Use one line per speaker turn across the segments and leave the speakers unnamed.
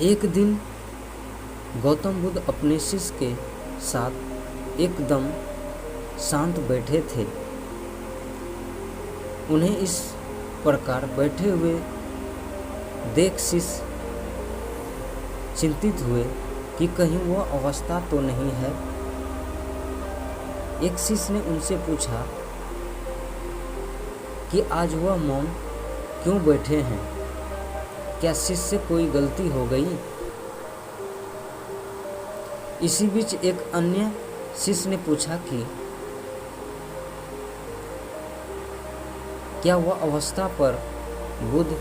एक दिन गौतम बुद्ध अपने शिष्य के साथ एकदम शांत बैठे थे। उन्हें इस प्रकार बैठे हुए देख शिष्य चिंतित हुए कि कहीं वह अवस्था तो नहीं है। एक शिष्य ने उनसे पूछा कि आज वह मौन क्यों बैठे हैं? क्या शिष्य से कोई गलती हो गई? इसी बीच एक अन्य शिष्य ने पूछा कि क्या वह अवस्था पर बुद्ध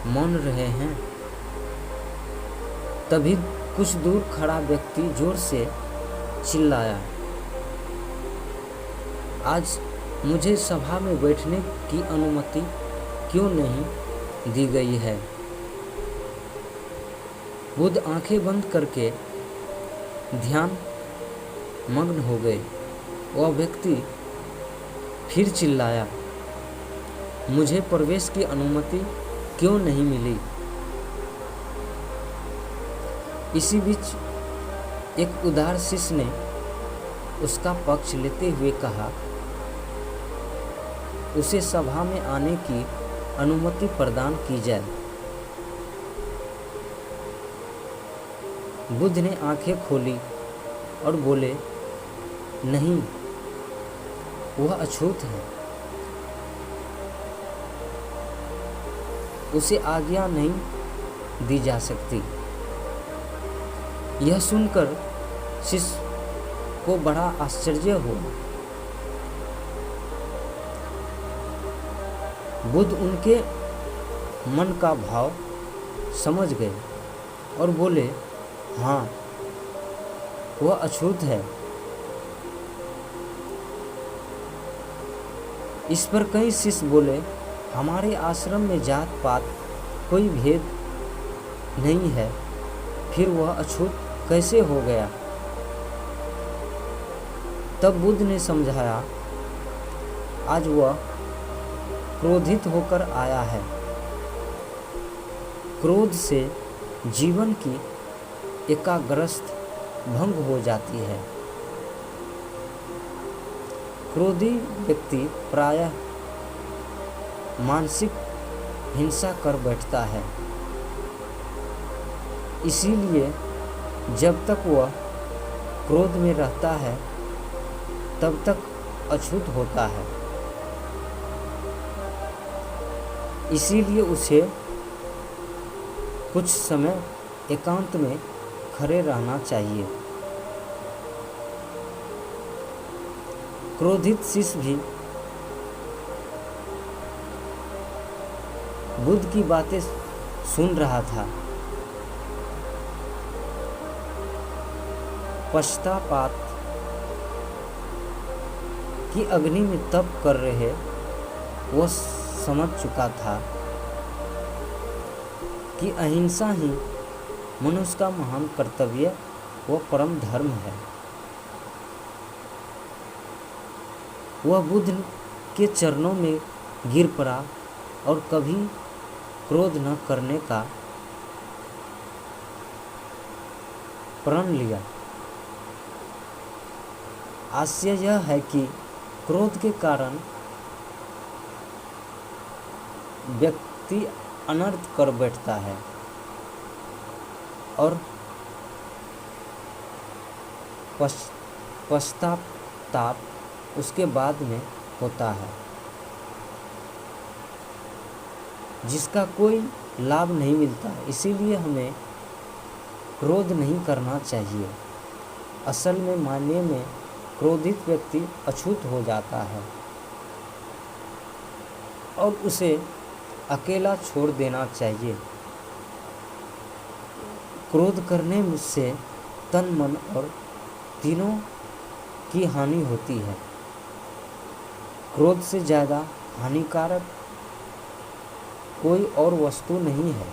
मौन रहे हैं? तभी कुछ दूर खड़ा व्यक्ति जोर से चिल्लाया, आज मुझे सभा में बैठने की अनुमति क्यों नहीं दी गई है? बुद्ध आंखें बंद करके ध्यान मग्न हो गए। वह व्यक्ति फिर चिल्लाया, मुझे प्रवेश की अनुमति क्यों नहीं मिली? इसी बीच एक उदार शिष्य ने उसका पक्ष लेते हुए कहा, उसे सभा में आने की अनुमति प्रदान की जाए। बुद्ध ने आंखें खोली और बोले, नहीं, वह अछूत है, उसे आज्ञा नहीं दी जा सकती। यह सुनकर शिष्य को बड़ा आश्चर्य हुआ। बुद्ध उनके मन का भाव समझ गए और बोले, हाँ, वह अछूत है। इस पर कई शिष्य बोले, हमारे आश्रम में जात पात कोई भेद नहीं है, फिर वह अछूत कैसे हो गया? तब बुद्ध ने समझाया, आज वह क्रोधित होकर आया है। क्रोध से जीवन की एकाग्रता भंग हो जाती है। क्रोधी व्यक्ति प्रायः मानसिक हिंसा कर बैठता है। इसीलिए जब तक वह क्रोध में रहता है तब तक अछूत होता है। इसीलिए उसे कुछ समय एकांत में खड़े रहना चाहिए। क्रोधित शिष्य भी बुद्ध की बातें सुन रहा था। पश्चाताप की अग्नि में तप कर रहे वह समझ चुका था कि अहिंसा ही मनुष्य का महान कर्तव्य व परम धर्म है। वह बुद्ध के चरणों में गिर पड़ा और कभी क्रोध न करने का प्रण लिया। आश्चर्य यह है कि क्रोध के कारण व्यक्ति अनर्थ कर बैठता है और पश्चाताप उसके बाद में होता है, जिसका कोई लाभ नहीं मिलता। इसीलिए हमें क्रोध नहीं करना चाहिए। असल में मायने में क्रोधित व्यक्ति अछूत हो जाता है और उसे अकेला छोड़ देना चाहिए। क्रोध करने से तन मन और तीनों की हानि होती है। क्रोध से ज़्यादा हानिकारक कोई और वस्तु नहीं है।